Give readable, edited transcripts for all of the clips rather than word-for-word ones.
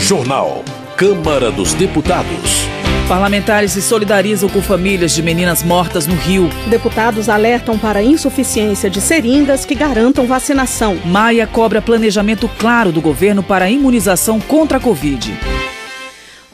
Jornal. Câmara dos Deputados. Parlamentares se solidarizam com famílias de meninas mortas no Rio. Deputados alertam para a insuficiência de seringas que garantam vacinação. Maia cobra planejamento claro do governo para a imunização contra a Covid.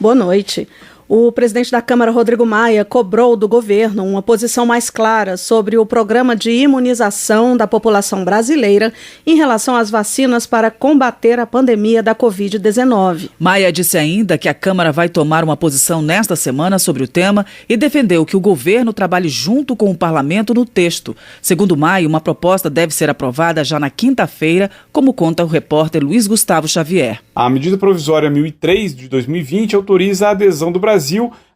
Boa noite. O presidente da Câmara, Rodrigo Maia, cobrou do governo uma posição mais clara sobre o programa de imunização da população brasileira em relação às vacinas para combater a pandemia da Covid-19. Maia disse ainda que a Câmara vai tomar uma posição nesta semana sobre o tema e defendeu que o governo trabalhe junto com o parlamento no texto. Segundo Maia, uma proposta deve ser aprovada já na quinta-feira, como conta o repórter Luiz Gustavo Xavier. A medida provisória 1003 de 2020 autoriza a adesão do Brasil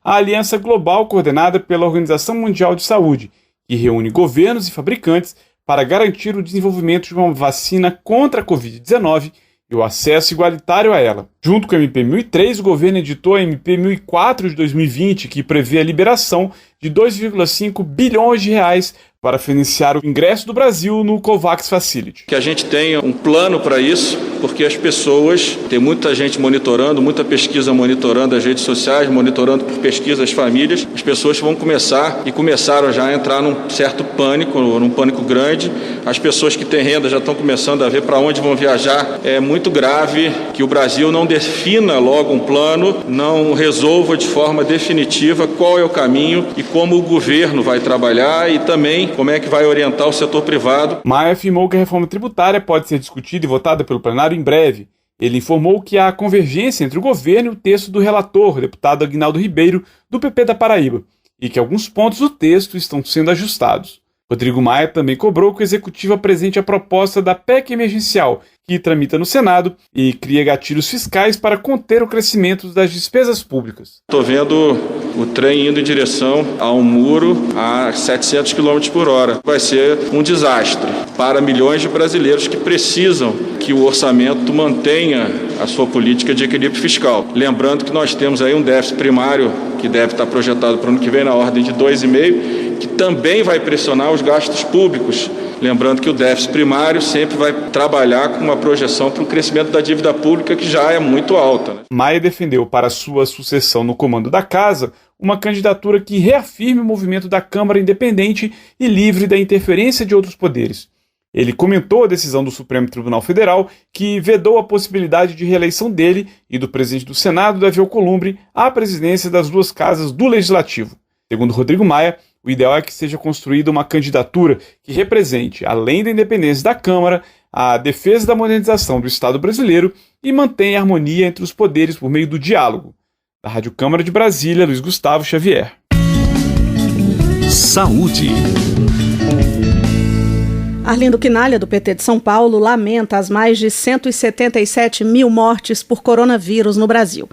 à Aliança Global coordenada pela Organização Mundial de Saúde, que reúne governos e fabricantes para garantir o desenvolvimento de uma vacina contra a Covid-19 e o acesso igualitário a ela. Junto com a MP 1003, o governo editou a MP 1004 de 2020, que prevê a liberação de 2,5 bilhões de reais para financiar o ingresso do Brasil no COVAX Facility. Que a gente tenha um plano para isso, porque as pessoas, tem muita gente monitorando, muita pesquisa monitorando as redes sociais, monitorando por pesquisa as famílias, as pessoas vão começar e começaram já a entrar num certo pânico, num pânico grande. As pessoas que têm renda já estão começando a ver para onde vão viajar. É muito grave que o Brasil não defina logo um plano, não resolva de forma definitiva qual é o caminho e como o governo vai trabalhar e também como é que vai orientar o setor privado. Maia afirmou que a reforma tributária pode ser discutida e votada pelo plenário em breve. Ele informou que há convergência entre o governo e o texto do relator, deputado Aguinaldo Ribeiro, do PP da Paraíba, e que alguns pontos do texto estão sendo ajustados. Rodrigo Maia também cobrou que o Executivo apresente a proposta da PEC emergencial, que tramita no Senado e cria gatilhos fiscais para conter o crescimento das despesas públicas. Estou vendo o trem indo em direção a um muro a 700 km por hora. Vai ser um desastre para milhões de brasileiros que precisam que o orçamento mantenha a sua política de equilíbrio fiscal. Lembrando que nós temos aí um déficit primário que deve estar projetado para o ano que vem na ordem de 2,5%, que também vai pressionar os gastos públicos. Lembrando que o déficit primário sempre vai trabalhar com uma projeção para o crescimento da dívida pública que já é muito alta. Maia defendeu para sua sucessão no comando da Casa uma candidatura que reafirme o movimento da Câmara independente e livre da interferência de outros poderes. Ele comentou a decisão do Supremo Tribunal Federal que vedou a possibilidade de reeleição dele e do presidente do Senado, Davi Alcolumbre, à presidência das duas casas do Legislativo. Segundo Rodrigo Maia, o ideal é que seja construída uma candidatura que represente, além da independência da Câmara, a defesa da modernização do Estado brasileiro e mantenha a harmonia entre os poderes por meio do diálogo. Da Rádio Câmara de Brasília, Luiz Gustavo Xavier. Saúde. Arlindo Quinalha, do PT de São Paulo, lamenta as mais de 177 mil mortes por coronavírus no Brasil.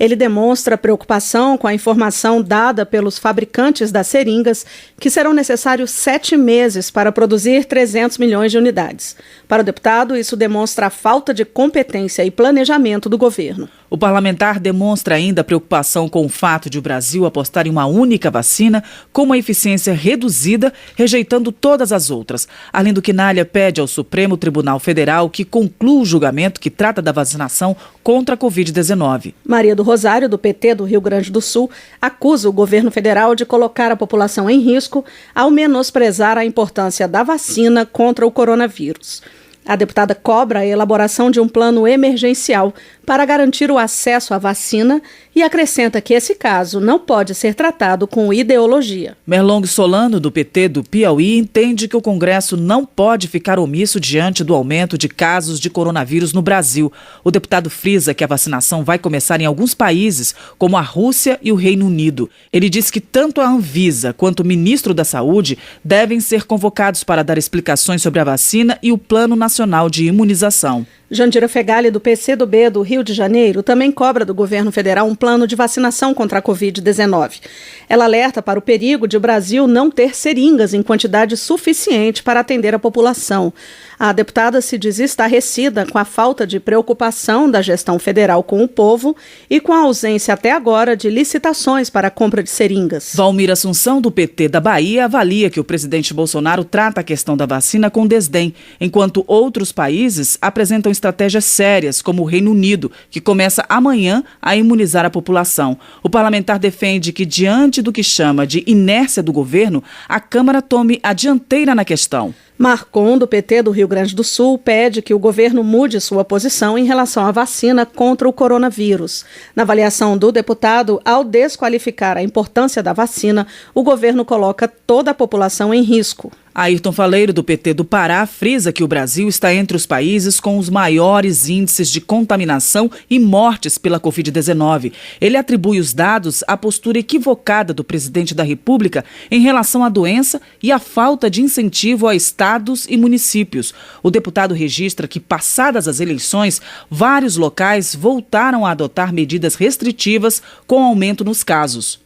Ele demonstra preocupação com a informação dada pelos fabricantes das seringas, que serão necessários 7 meses para produzir 300 milhões de unidades. Para o deputado, isso demonstra a falta de competência e planejamento do governo. O parlamentar demonstra ainda preocupação com o fato de o Brasil apostar em uma única vacina com uma eficiência reduzida, rejeitando todas as outras. Arlindo Quinalha pede ao Supremo Tribunal Federal que conclua o julgamento que trata da vacinação contra a Covid-19. Maria do Rosário, do PT do Rio Grande do Sul, acusa o governo federal de colocar a população em risco ao menosprezar a importância da vacina contra o coronavírus. A deputada cobra a elaboração de um plano emergencial para garantir o acesso à vacina e acrescenta que esse caso não pode ser tratado com ideologia. Merlong Solano, do PT do Piauí, entende que o Congresso não pode ficar omisso diante do aumento de casos de coronavírus no Brasil. O deputado frisa que a vacinação vai começar em alguns países, como a Rússia e o Reino Unido. Ele diz que tanto a Anvisa quanto o ministro da Saúde devem ser convocados para dar explicações sobre a vacina e o Plano Nacional de Imunização. Jandira Fegali, do PCdoB do Rio de Janeiro, também cobra do governo federal um plano de vacinação contra a Covid-19. Ela alerta para o perigo de o Brasil não ter seringas em quantidade suficiente para atender a população. A deputada se diz estarrecida com a falta de preocupação da gestão federal com o povo e com a ausência até agora de licitações para a compra de seringas. Valmir Assunção, do PT da Bahia, avalia que o presidente Bolsonaro trata a questão da vacina com desdém, enquanto outros países apresentam estratégias sérias, como o Reino Unido, que começa amanhã a imunizar a população. O parlamentar defende que, diante do que chama de inércia do governo, a Câmara tome a dianteira na questão. Marcon, do PT do Rio Grande do Sul, pede que o governo mude sua posição em relação à vacina contra o coronavírus. Na avaliação do deputado, ao desqualificar a importância da vacina, o governo coloca toda a população em risco. Ayrton Faleiro, do PT do Pará, frisa que o Brasil está entre os países com os maiores índices de contaminação e mortes pela Covid-19. Ele atribui os dados à postura equivocada do presidente da República em relação à doença e à falta de incentivo a estados e municípios. O deputado registra que, passadas as eleições, vários locais voltaram a adotar medidas restritivas com aumento nos casos.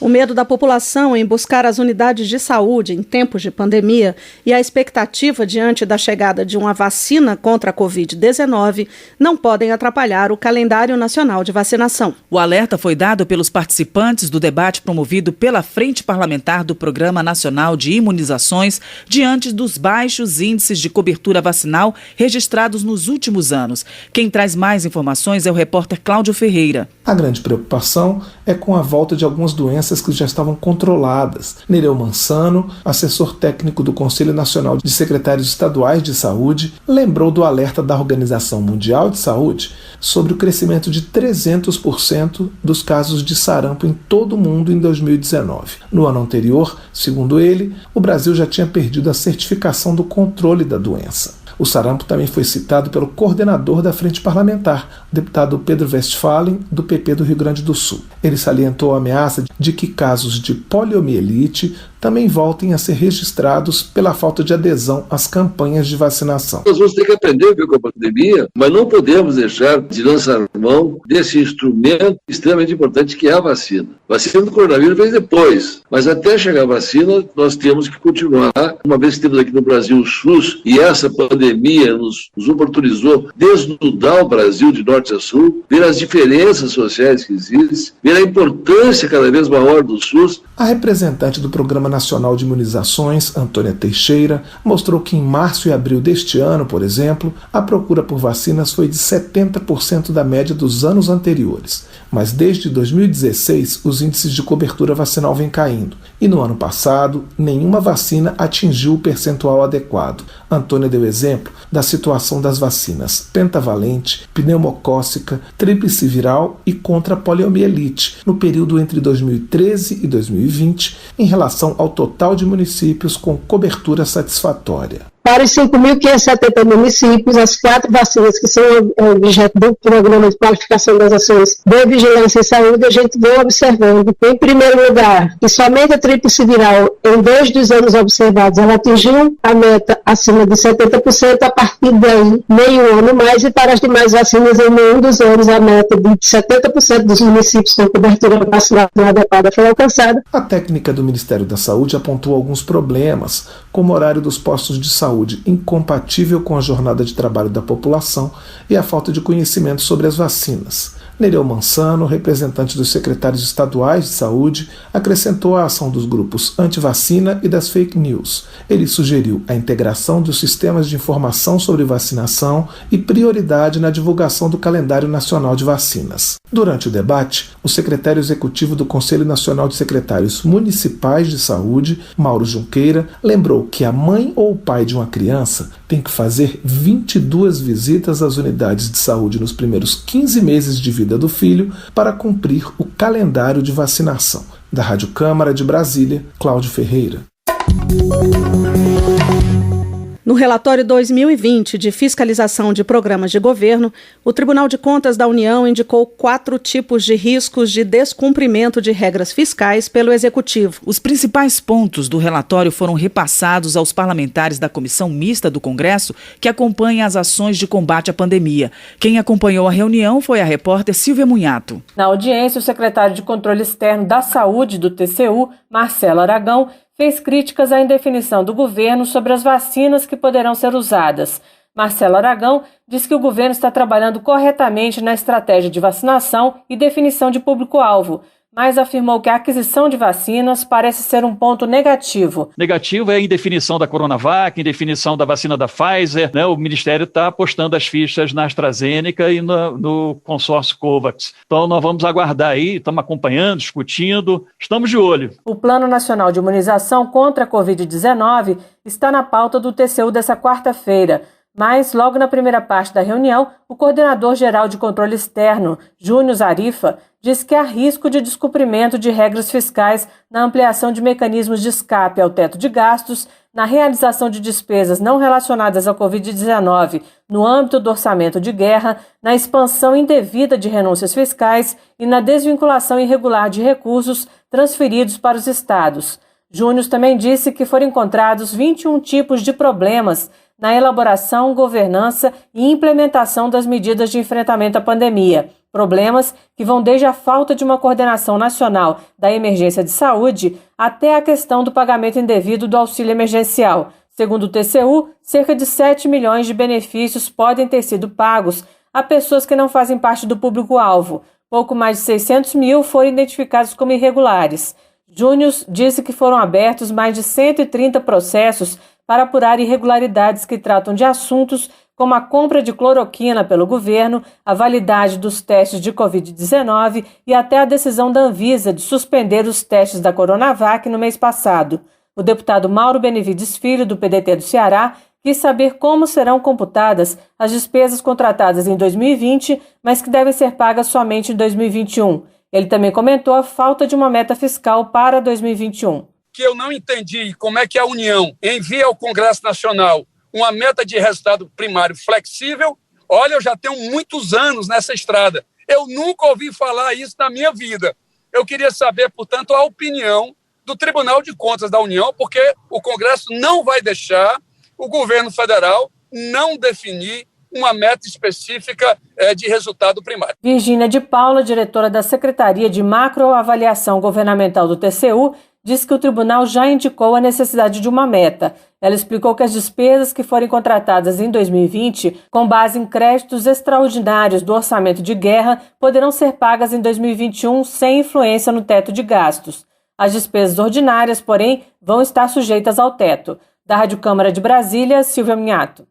O medo da população em buscar as unidades de saúde em tempos de pandemia e a expectativa diante da chegada de uma vacina contra a Covid-19 não podem atrapalhar o calendário nacional de vacinação. O alerta foi dado pelos participantes do debate promovido pela Frente Parlamentar do Programa Nacional de Imunizações diante dos baixos índices de cobertura vacinal registrados nos últimos anos. Quem traz mais informações é o repórter Cláudio Ferreira. A grande preocupação é com a volta de algumas doenças que já estavam controladas. Nereu Mansano, assessor técnico do Conselho Nacional de Secretários Estaduais de Saúde, lembrou do alerta da Organização Mundial de Saúde sobre o crescimento de 300% dos casos de sarampo em todo o mundo em 2019. No ano anterior, segundo ele, o Brasil já tinha perdido a certificação do controle da doença. O sarampo também foi citado pelo coordenador da Frente Parlamentar, o deputado Pedro Westphalen, do PP do Rio Grande do Sul. Ele salientou a ameaça de que casos de poliomielite também voltem a ser registrados pela falta de adesão às campanhas de vacinação. Nós vamos ter que aprender a viver com a pandemia, mas não podemos deixar de lançar mão desse instrumento extremamente importante que é a vacina. A vacina do coronavírus vem depois, mas até chegar a vacina nós temos que continuar. Uma vez que temos aqui no Brasil o SUS e essa pandemia nos oportunizou desnudar o Brasil de norte a sul, ver as diferenças sociais que existem, ver a importância cada vez maior do SUS. A representante do Programa Nacional de Imunizações, Antônia Teixeira, mostrou que em março e abril deste ano, por exemplo, a procura por vacinas foi de 70% da média dos anos anteriores. Mas desde 2016, os índices de cobertura vacinal vêm caindo. E no ano passado, nenhuma vacina atingiu o percentual adequado. Antônia deu exemplo da situação das vacinas pentavalente, pneumocócica, tríplice viral e contra a poliomielite, no período entre 2013 e 2020, em relação ao total de municípios com cobertura satisfatória. Para os 5.570 municípios, as 4 vacinas que são objeto do Programa de Qualificação das Ações de Vigilância em Saúde, a gente vem observando, em primeiro lugar, que somente a tríplice viral, em 2 dos anos observados, ela atingiu a meta acima de 70%, a partir daí, meio ano mais, e para as demais vacinas, em nenhum dos anos, a meta de 70% dos municípios com cobertura vacinal adequada foi alcançada. A técnica do Ministério da Saúde apontou alguns problemas, como o horário dos postos de saúde incompatível com a jornada de trabalho da população e a falta de conhecimento sobre as vacinas. Nereu Mansano, representante dos secretários estaduais de saúde, acrescentou a ação dos grupos anti-vacina e das fake news. Ele sugeriu a integração dos sistemas de informação sobre vacinação e prioridade na divulgação do calendário nacional de vacinas. Durante o debate, o secretário executivo do Conselho Nacional de Secretários Municipais de Saúde, Mauro Junqueira, lembrou que a mãe ou o pai de uma criança tem que fazer 22 visitas às unidades de saúde nos primeiros 15 meses de vida do filho para cumprir o calendário de vacinação. Da Rádio Câmara de Brasília, Cláudio Ferreira. No relatório 2020 de fiscalização de programas de governo, o Tribunal de Contas da União indicou 4 tipos de riscos de descumprimento de regras fiscais pelo Executivo. Os principais pontos do relatório foram repassados aos parlamentares da Comissão Mista do Congresso, que acompanha as ações de combate à pandemia. Quem acompanhou a reunião foi a repórter Silvia Munhato. Na audiência, o secretário de Controle Externo da Saúde do TCU, Marcelo Aragão, fez críticas à indefinição do governo sobre as vacinas que poderão ser usadas. Marcelo Aragão diz que o governo está trabalhando corretamente na estratégia de vacinação e definição de público-alvo, mas afirmou que a aquisição de vacinas parece ser um ponto negativo. Negativo é a indefinição da Coronavac, indefinição da vacina da Pfizer, né? O Ministério está apostando as fichas na AstraZeneca e no consórcio COVAX. Então nós vamos aguardar aí, estamos acompanhando, discutindo, estamos de olho. O Plano Nacional de Imunização contra a Covid-19 está na pauta do TCU dessa quarta-feira. Mas, logo na primeira parte da reunião, o coordenador-geral de controle externo, Júnior Zarifa, disse que há risco de descumprimento de regras fiscais na ampliação de mecanismos de escape ao teto de gastos, na realização de despesas não relacionadas à Covid-19 no âmbito do orçamento de guerra, na expansão indevida de renúncias fiscais e na desvinculação irregular de recursos transferidos para os estados. Júnior também disse que foram encontrados 21 tipos de problemas na elaboração, governança e implementação das medidas de enfrentamento à pandemia. Problemas que vão desde a falta de uma coordenação nacional da emergência de saúde até a questão do pagamento indevido do auxílio emergencial. Segundo o TCU, cerca de 7 milhões de benefícios podem ter sido pagos a pessoas que não fazem parte do público-alvo. Pouco mais de 600 mil foram identificados como irregulares. Júnior disse que foram abertos mais de 130 processos para apurar irregularidades que tratam de assuntos como a compra de cloroquina pelo governo, a validade dos testes de Covid-19 e até a decisão da Anvisa de suspender os testes da Coronavac no mês passado. O deputado Mauro Benevides Filho, do PDT do Ceará, quis saber como serão computadas as despesas contratadas em 2020, mas que devem ser pagas somente em 2021. Ele também comentou a falta de uma meta fiscal para 2021. Que eu não entendi como é que a União envia ao Congresso Nacional uma meta de resultado primário flexível. Olha, eu já tenho muitos anos nessa estrada. Eu nunca ouvi falar isso na minha vida. Eu queria saber, portanto, a opinião do Tribunal de Contas da União, porque o Congresso não vai deixar o governo federal não definir uma meta específica de resultado primário. Virgínia de Paula, diretora da Secretaria de Macroavaliação Governamental do TCU, disse que o tribunal já indicou a necessidade de uma meta. Ela explicou que as despesas que forem contratadas em 2020, com base em créditos extraordinários do orçamento de guerra, poderão ser pagas em 2021 sem influência no teto de gastos. As despesas ordinárias, porém, vão estar sujeitas ao teto. Da Rádio Câmara de Brasília, Silvia Minhato.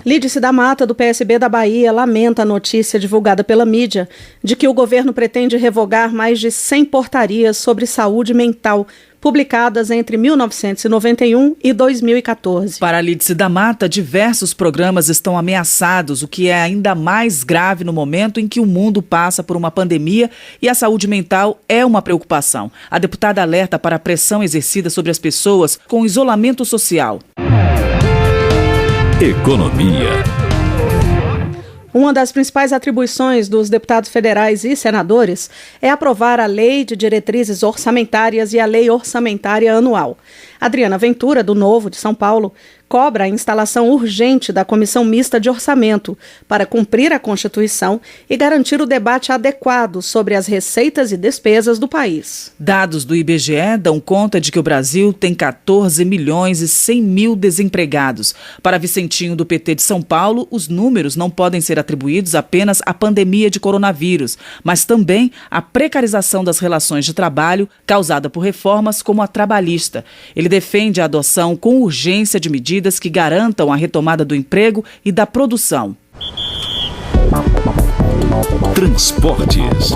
Lídice da Mata, do PSB da Bahia, lamenta a notícia divulgada pela mídia de que o governo pretende revogar mais de 100 portarias sobre saúde mental, publicadas entre 1991 e 2014. Para a Lídice da Mata, diversos programas estão ameaçados, o que é ainda mais grave no momento em que o mundo passa por uma pandemia e a saúde mental é uma preocupação. A deputada alerta para a pressão exercida sobre as pessoas com isolamento social. Economia. Uma das principais atribuições dos deputados federais e senadores é aprovar a Lei de Diretrizes Orçamentárias e a Lei Orçamentária Anual. Adriana Ventura, do Novo de São Paulo, cobra a instalação urgente da Comissão Mista de Orçamento para cumprir a Constituição e garantir o debate adequado sobre as receitas e despesas do país. Dados do IBGE dão conta de que o Brasil tem 14 milhões e 100 mil desempregados. Para Vicentinho, do PT de São Paulo, os números não podem ser atribuídos apenas à pandemia de coronavírus, mas também à precarização das relações de trabalho causada por reformas como a trabalhista. Ele defende a adoção com urgência de medidas que garantam a retomada do emprego e da produção. Transportes.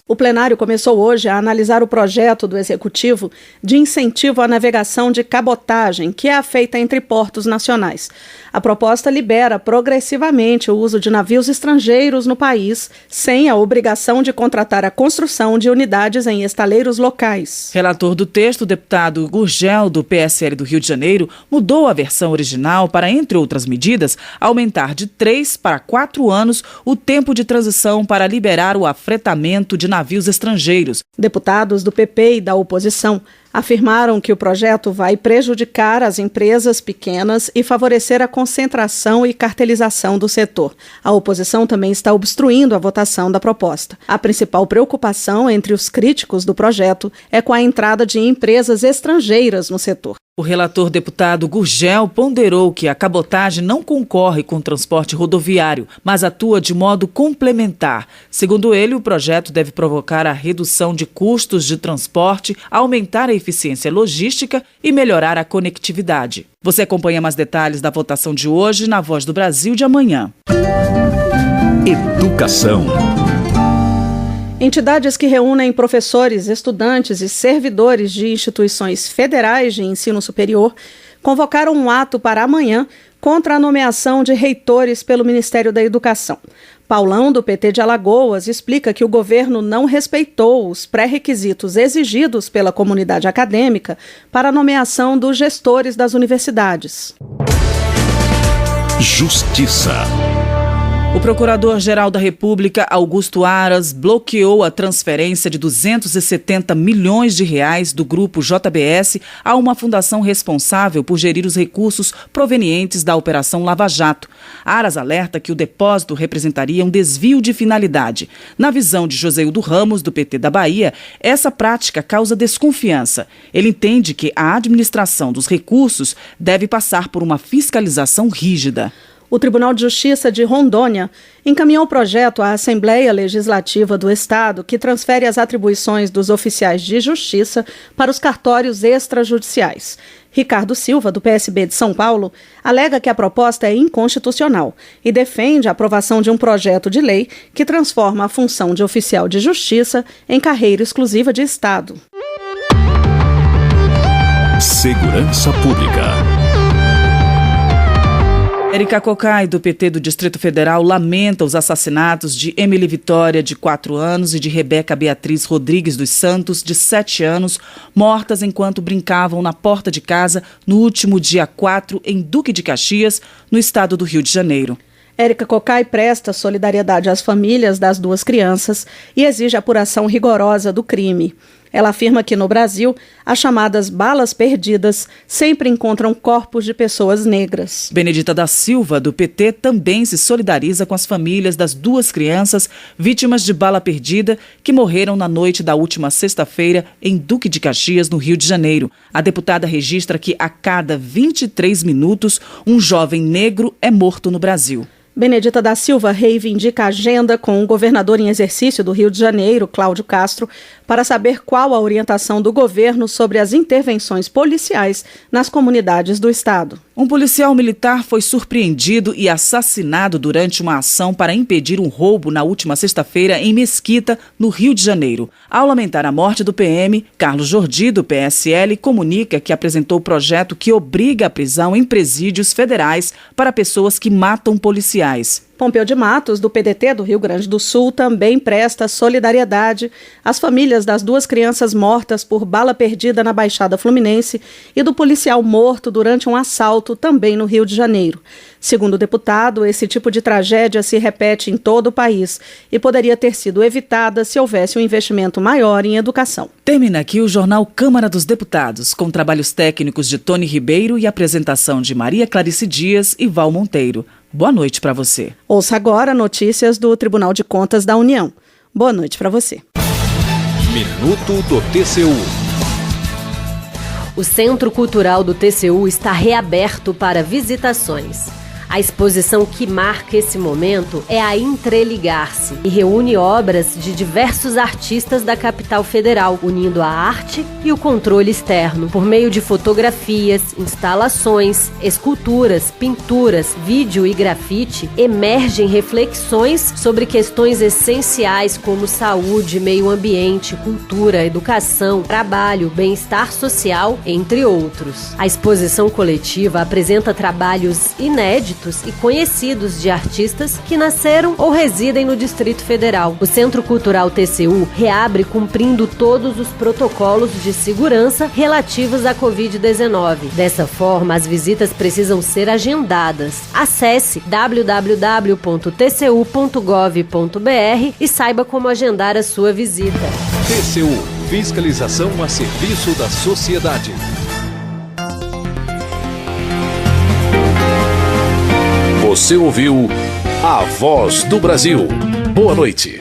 O plenário começou hoje a analisar o projeto do Executivo de incentivo à navegação de cabotagem, que é feita entre portos nacionais. A proposta libera progressivamente o uso de navios estrangeiros no país, sem a obrigação de contratar a construção de unidades em estaleiros locais. Relator do texto, o deputado Gurgel, do PSL do Rio de Janeiro, mudou a versão original para, entre outras medidas, aumentar de 3 para 4 anos o tempo de transição para liberar o afretamento de navios estrangeiros. Deputados do PP e da oposição Afirmaram que o projeto vai prejudicar as empresas pequenas e favorecer a concentração e cartelização do setor. A oposição também está obstruindo a votação da proposta. A principal preocupação entre os críticos do projeto é com a entrada de empresas estrangeiras no setor. O relator deputado Gurgel ponderou que a cabotagem não concorre com o transporte rodoviário, mas atua de modo complementar. Segundo ele, o projeto deve provocar a redução de custos de transporte, aumentar a eficiência logística e melhorar a conectividade. Você acompanha mais detalhes da votação de hoje na Voz do Brasil de amanhã. Educação. Entidades que reúnem professores, estudantes e servidores de instituições federais de ensino superior convocaram um ato para amanhã contra a nomeação de reitores pelo Ministério da Educação. Paulão, do PT de Alagoas, explica que o governo não respeitou os pré-requisitos exigidos pela comunidade acadêmica para a nomeação dos gestores das universidades. Justiça. O Procurador-Geral da República, Augusto Aras, bloqueou a transferência de R$270 milhões do grupo JBS a uma fundação responsável por gerir os recursos provenientes da Operação Lava Jato. Aras alerta que o depósito representaria um desvio de finalidade. Na visão de Joseildo Ramos, do PT da Bahia, essa prática causa desconfiança. Ele entende que a administração dos recursos deve passar por uma fiscalização rígida. O Tribunal de Justiça de Rondônia encaminhou o projeto à Assembleia Legislativa do Estado, que transfere as atribuições dos oficiais de justiça para os cartórios extrajudiciais. Ricardo Silva, do PSB de São Paulo, alega que a proposta é inconstitucional e defende a aprovação de um projeto de lei que transforma a função de oficial de justiça em carreira exclusiva de Estado. Segurança Pública. Érica Cocai, do PT do Distrito Federal, lamenta os assassinatos de Emily Vitória, de 4 anos, e de Rebeca Beatriz Rodrigues dos Santos, de 7 anos, mortas enquanto brincavam na porta de casa no último dia 4, em Duque de Caxias, no estado do Rio de Janeiro. Érica Cocai presta solidariedade às famílias das 2 crianças e exige a apuração rigorosa do crime. Ela afirma que no Brasil, as chamadas balas perdidas sempre encontram corpos de pessoas negras. Benedita da Silva, do PT, também se solidariza com as famílias das 2 crianças vítimas de bala perdida que morreram na noite da última sexta-feira em Duque de Caxias, no Rio de Janeiro. A deputada registra que a cada 23 minutos, um jovem negro é morto no Brasil. Benedita da Silva reivindica a agenda com o governador em exercício do Rio de Janeiro, Cláudio Castro, para saber qual a orientação do governo sobre as intervenções policiais nas comunidades do estado. Um policial militar foi surpreendido e assassinado durante uma ação para impedir um roubo na última sexta-feira em Mesquita, no Rio de Janeiro. Ao lamentar a morte do PM, Carlos Jordi, do PSL, comunica que apresentou o projeto que obriga a prisão em presídios federais para pessoas que matam policiais. Pompeu de Matos, do PDT do Rio Grande do Sul, também presta solidariedade às famílias das 2 crianças mortas por bala perdida na Baixada Fluminense e do policial morto durante um assalto também no Rio de Janeiro. Segundo o deputado, esse tipo de tragédia se repete em todo o país e poderia ter sido evitada se houvesse um investimento maior em educação. Termina aqui o jornal Câmara dos Deputados, com trabalhos técnicos de Tony Ribeiro e apresentação de Maria Clarice Dias e Val Monteiro. Boa noite para você. Ouça agora notícias do Tribunal de Contas da União. Boa noite para você. Minuto do TCU. O Centro Cultural do TCU está reaberto para visitações. A exposição que marca esse momento é a Entreligar-se e reúne obras de diversos artistas da capital federal, unindo a arte e o controle externo, por meio de fotografias, instalações, esculturas, pinturas, vídeo e grafite. Emergem reflexões sobre questões essenciais como saúde, meio ambiente, cultura, educação, trabalho, bem-estar social, entre outros. A exposição coletiva apresenta trabalhos inéditos e conhecidos de artistas que nasceram ou residem no Distrito Federal. O Centro Cultural TCU reabre cumprindo todos os protocolos de segurança relativos à Covid-19. Dessa forma, as visitas precisam ser agendadas. Acesse www.tcu.gov.br e saiba como agendar a sua visita. TCU Fiscalização a serviço da sociedade. Você ouviu A Voz do Brasil. Boa noite.